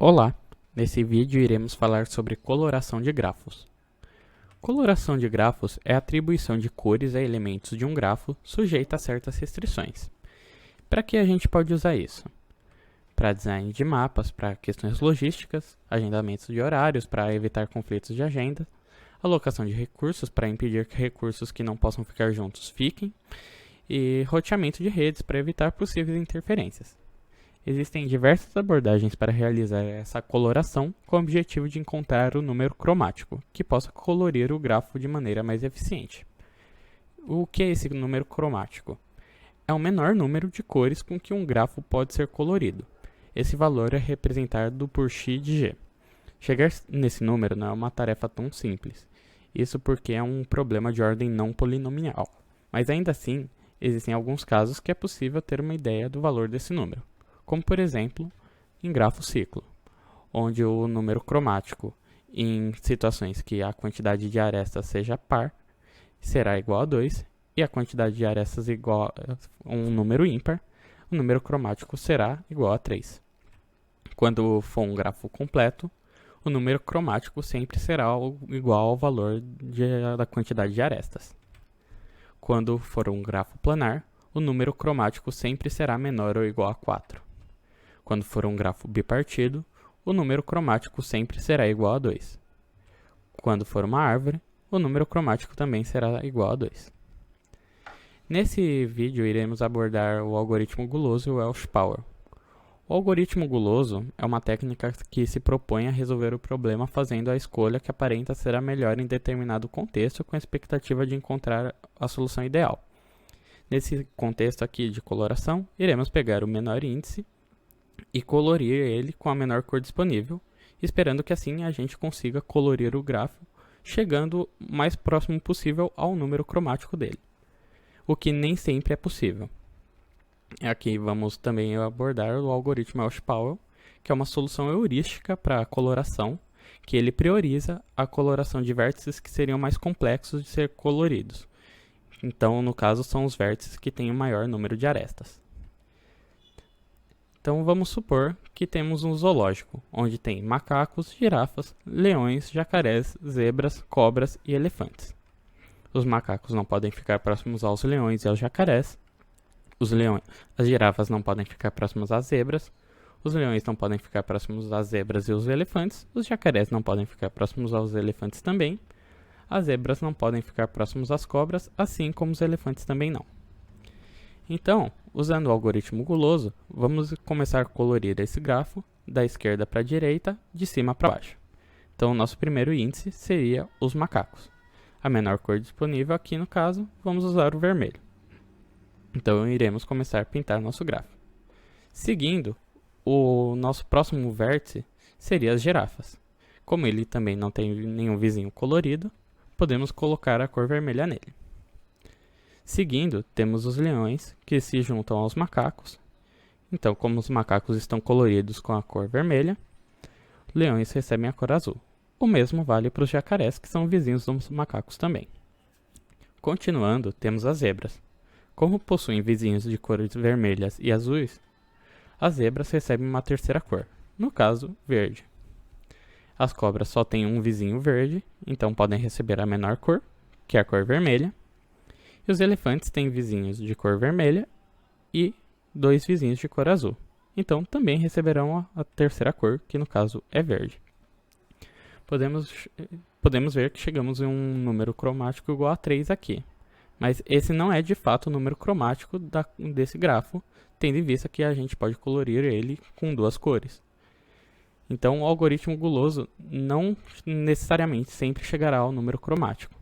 Olá! Nesse vídeo iremos falar sobre coloração de grafos. Coloração de grafos é a atribuição de cores a elementos de um grafo sujeita a certas restrições. Para que a gente pode usar isso? Para design de mapas, para questões logísticas, agendamentos de horários para evitar conflitos de agenda, alocação de recursos para impedir que recursos que não possam ficar juntos fiquem, e roteamento de redes para evitar possíveis interferências. Existem diversas abordagens para realizar essa coloração com o objetivo de encontrar o número cromático, que possa colorir o grafo de maneira mais eficiente. O que é esse número cromático? É o menor número de cores com que um grafo pode ser colorido. Esse valor é representado por x de g. Chegar nesse número não é uma tarefa tão simples, isso porque é um problema de ordem não polinomial, mas ainda assim, existem alguns casos que é possível ter uma ideia do valor desse número, como por exemplo, em grafo ciclo, onde o número cromático, em situações que a quantidade de arestas seja par, será igual a 2, e a quantidade de arestas igual a um número ímpar, o número cromático será igual a 3. Quando for um grafo completo, o número cromático sempre será igual ao valor da quantidade de arestas. Quando for um grafo planar, o número cromático sempre será menor ou igual a 4. Quando for um grafo bipartido, o número cromático sempre será igual a 2. Quando for uma árvore, o número cromático também será igual a 2. Nesse vídeo, iremos abordar o algoritmo guloso e o Welsh Power. O algoritmo guloso é uma técnica que se propõe a resolver o problema fazendo a escolha que aparenta ser a melhor em determinado contexto com a expectativa de encontrar a solução ideal. Nesse contexto aqui de coloração, iremos pegar o menor índice e colorir ele com a menor cor disponível, esperando que assim a gente consiga colorir o grafo, chegando o mais próximo possível ao número cromático dele, o que nem sempre é possível. Aqui vamos também abordar o algoritmo Welsh-Powell, que é uma solução heurística para a coloração, que ele prioriza a coloração de vértices que seriam mais complexos de ser coloridos. Então, no caso, são os vértices que têm o maior número de arestas. Então vamos supor que temos um zoológico, onde tem macacos, girafas, leões, jacarés, zebras, cobras e elefantes. Os macacos não podem ficar próximos aos leões e aos jacarés. As girafas não podem ficar próximas às zebras. Os leões não podem ficar próximos às zebras e aos elefantes. Os jacarés não podem ficar próximos aos elefantes também. As zebras não podem ficar próximos às cobras, assim como os elefantes também não. Então, usando o algoritmo guloso, vamos começar a colorir esse grafo da esquerda para a direita, de cima para baixo. Então, o nosso primeiro índice seria os macacos. A menor cor disponível aqui, no caso, vamos usar o vermelho. Então, iremos começar a pintar nosso grafo. Seguindo, o nosso próximo vértice seria as girafas. Como ele também não tem nenhum vizinho colorido, podemos colocar a cor vermelha nele. Seguindo, temos os leões, que se juntam aos macacos. Então, como os macacos estão coloridos com a cor vermelha, leões recebem a cor azul. O mesmo vale para os jacarés, que são vizinhos dos macacos também. Continuando, temos as zebras. Como possuem vizinhos de cores vermelhas e azuis, as zebras recebem uma terceira cor, no caso, verde. As cobras só têm um vizinho verde, então podem receber a menor cor, que é a cor vermelha. E os elefantes têm vizinhos de cor vermelha e 2 vizinhos de cor azul. Então também receberão a terceira cor, que no caso é verde. Podemos ver que chegamos em um número cromático igual a 3 aqui. Mas esse não é de fato o número cromático desse grafo, tendo em vista que a gente pode colorir ele com 2 cores. Então o algoritmo guloso não necessariamente sempre chegará ao número cromático.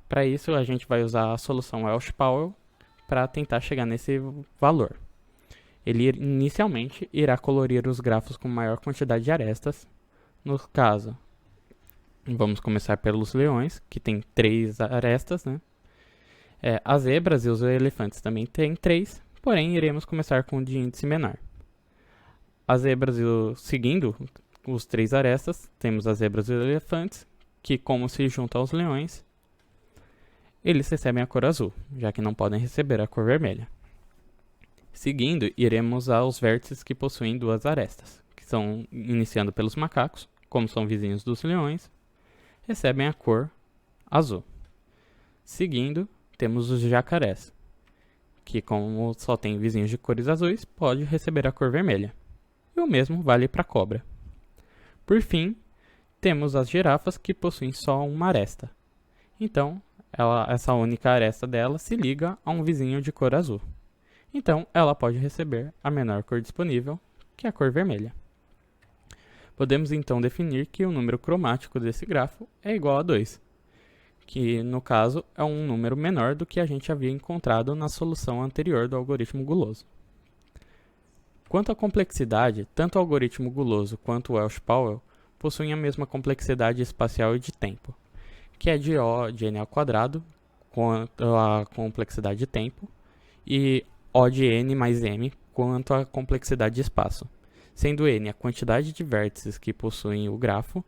Para isso, a gente vai usar a solução Welsh-Powell para tentar chegar nesse valor. Ele inicialmente irá colorir os grafos com maior quantidade de arestas. No caso, vamos começar pelos leões, que tem 3 arestas, né? As zebras e os elefantes também têm 3, porém iremos começar com o de índice menor. As zebras, seguindo os 3 arestas, temos as zebras e os elefantes, que como se juntam aos leões, eles recebem a cor azul, já que não podem receber a cor vermelha. Seguindo, iremos aos vértices que possuem 2 arestas, que que são iniciando pelos macacos, como são vizinhos dos leões, recebem a cor azul. Seguindo, temos os jacarés, que como só tem vizinhos de cores azuis, pode receber a cor vermelha. E o mesmo vale para a cobra. Por fim, temos as girafas, que possuem só uma aresta. Então, essa única aresta dela se liga a um vizinho de cor azul. Então, ela pode receber a menor cor disponível, que é a cor vermelha. Podemos então definir que o número cromático desse grafo é igual a 2, que no caso é um número menor do que a gente havia encontrado na solução anterior do algoritmo guloso. Quanto à complexidade, tanto o algoritmo guloso quanto o Welsh-Powell possuem a mesma complexidade espacial e de tempo, que é de O de n ao quadrado, quanto à complexidade de tempo, e O de n mais m quanto à complexidade de espaço, sendo n a quantidade de vértices que possuem o grafo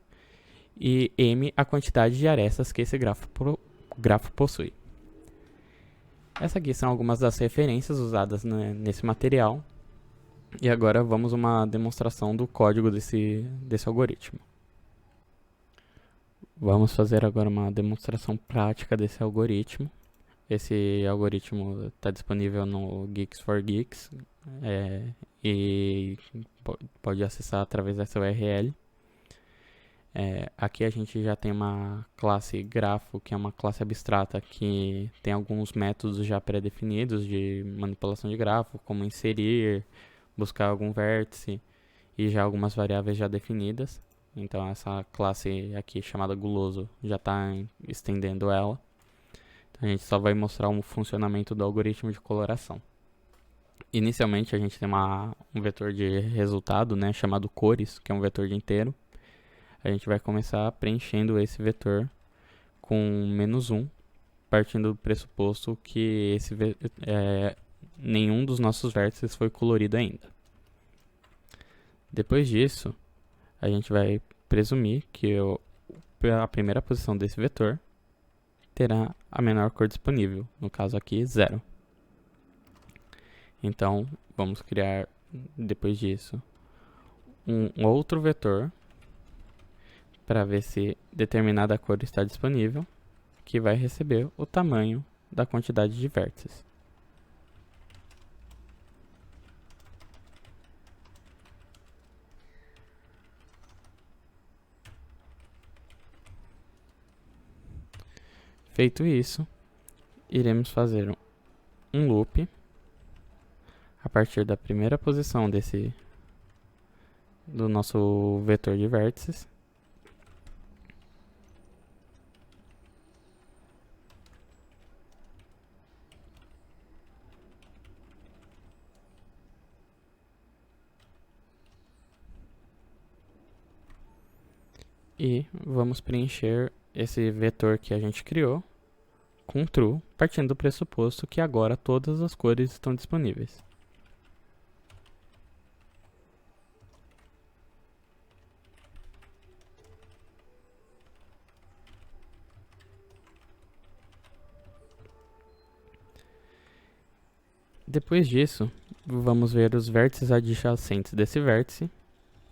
e m a quantidade de arestas que esse grafo possui. Essas aqui são algumas das referências usadas nesse material. E agora vamos a uma demonstração do código desse algoritmo. Vamos fazer agora uma demonstração prática desse algoritmo. Esse algoritmo está disponível no Geeks for Geeks e pode acessar através dessa URL. Aqui a gente já tem uma classe grafo, que é uma classe abstrata que tem alguns métodos já pré-definidos de manipulação de grafo, como inserir, buscar algum vértice e já algumas variáveis já definidas. Então essa classe aqui chamada guloso já está estendendo ela. Então a gente só vai mostrar o funcionamento do algoritmo de coloração. Inicialmente a gente tem um vetor de resultado, chamado cores, que é um vetor de inteiro. A gente vai começar preenchendo esse vetor com -1, partindo do pressuposto que nenhum dos nossos vértices foi colorido ainda. Depois disso, a gente vai presumir que a primeira posição desse vetor terá a menor cor disponível, no caso aqui 0. Então, vamos criar, depois disso, um outro vetor para ver se determinada cor está disponível, que vai receber o tamanho da quantidade de vértices. Feito isso, iremos fazer um loop a partir da primeira posição do nosso vetor de vértices. E vamos preencher esse vetor que a gente criou com true, partindo do pressuposto que agora todas as cores estão disponíveis. Depois disso, vamos ver os vértices adjacentes desse vértice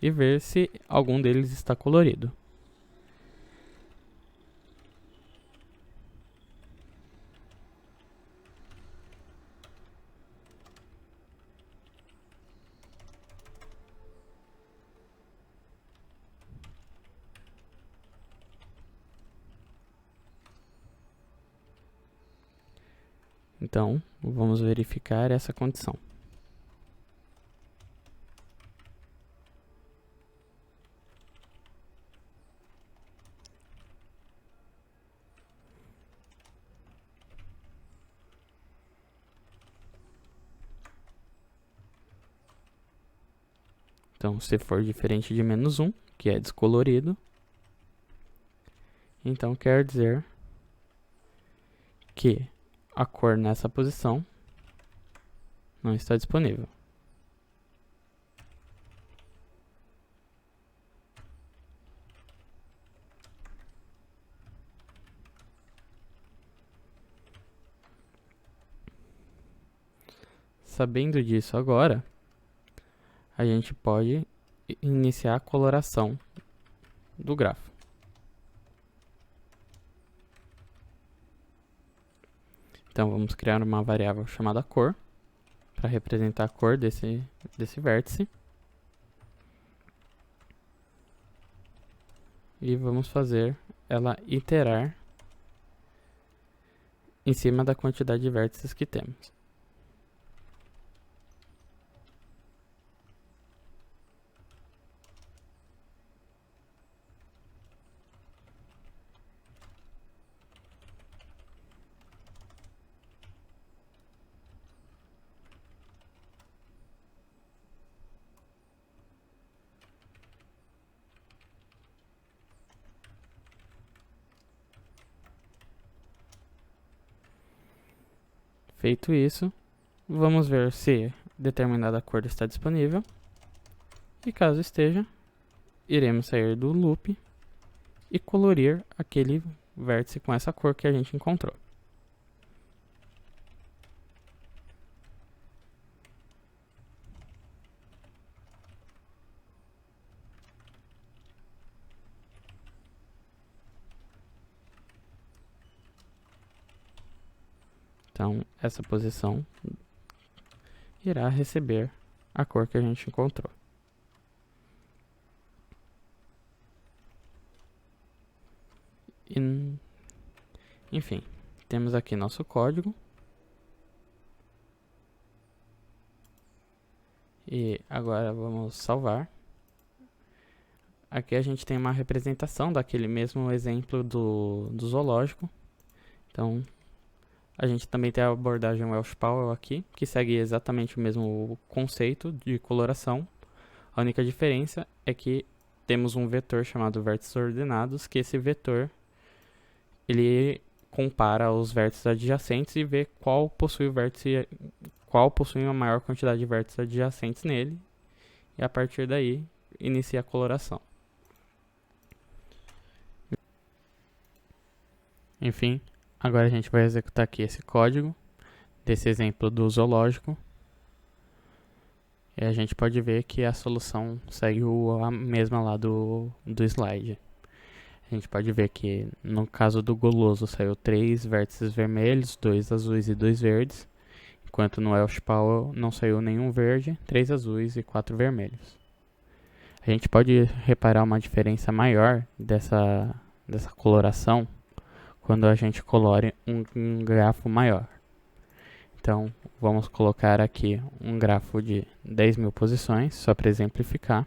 e ver se algum deles está colorido. Então, vamos verificar essa condição. Então, se for diferente de -1, que é descolorido, então quer dizer que a cor nessa posição não está disponível. Sabendo disso agora, a gente pode iniciar a coloração do grafo. Então vamos criar uma variável chamada cor para representar a cor desse vértice. E vamos fazer ela iterar em cima da quantidade de vértices que temos. Feito isso, vamos ver se determinada cor está disponível. E caso esteja, iremos sair do loop e colorir aquele vértice com essa cor que a gente encontrou. Então, essa posição irá receber a cor que a gente encontrou. Enfim, temos aqui nosso código. E agora vamos salvar. Aqui a gente tem uma representação daquele mesmo exemplo do zoológico. Então, a gente também tem a abordagem Welsh Powell aqui, que segue exatamente o mesmo conceito de coloração. A única diferença é que temos um vetor chamado vértices ordenados, que esse vetor ele compara os vértices adjacentes e vê qual possui a maior quantidade de vértices adjacentes nele, e a partir daí inicia a coloração. Enfim, agora a gente vai executar aqui esse código desse exemplo do zoológico. E a gente pode ver que a solução segue a mesma lá do slide. A gente pode ver que no caso do guloso saiu 3 vértices vermelhos, 2 azuis e 2 verdes. Enquanto no Welsh Powell não saiu nenhum verde, 3 azuis e 4 vermelhos. A gente pode reparar uma diferença maior dessa coloração quando a gente colore um grafo maior. Então, vamos colocar aqui um grafo de 10.000 posições, só para exemplificar.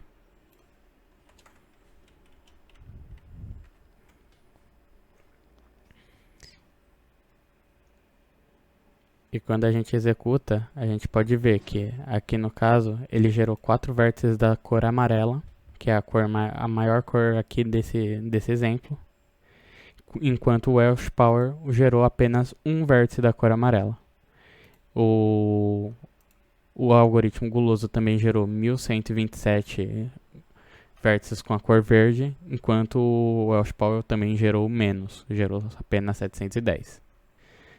E quando a gente executa, a gente pode ver que aqui no caso, ele gerou 4 vértices da cor amarela, que é a maior cor aqui desse exemplo. Enquanto o Welsh Powell gerou apenas um vértice da cor amarela. O algoritmo guloso também gerou 1127 vértices com a cor verde, enquanto o Welsh Powell também gerou menos, gerou apenas 710.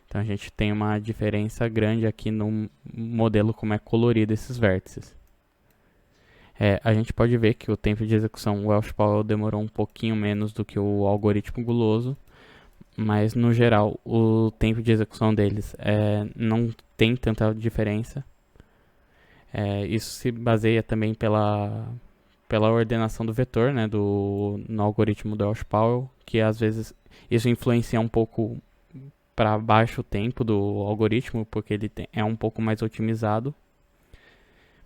Então a gente tem uma diferença grande aqui no modelo como é colorido esses vértices. A gente pode ver que o tempo de execução Welsh Powell demorou um pouquinho menos do que o algoritmo guloso, mas no geral o tempo de execução deles não tem tanta diferença. Isso se baseia também pela ordenação do vetor, né, no algoritmo do Welsh Powell, que às vezes isso influencia um pouco para baixo o tempo do algoritmo, porque ele é um pouco mais otimizado.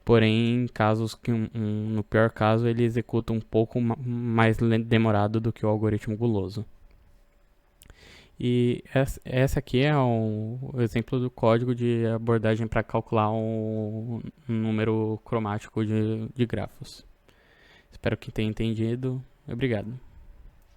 Porém, em casos que no pior caso, ele executa um pouco mais demorado do que o algoritmo guloso. E essa aqui é o exemplo do código de abordagem para calcular um número cromático de grafos. Espero que tenha entendido. Obrigado.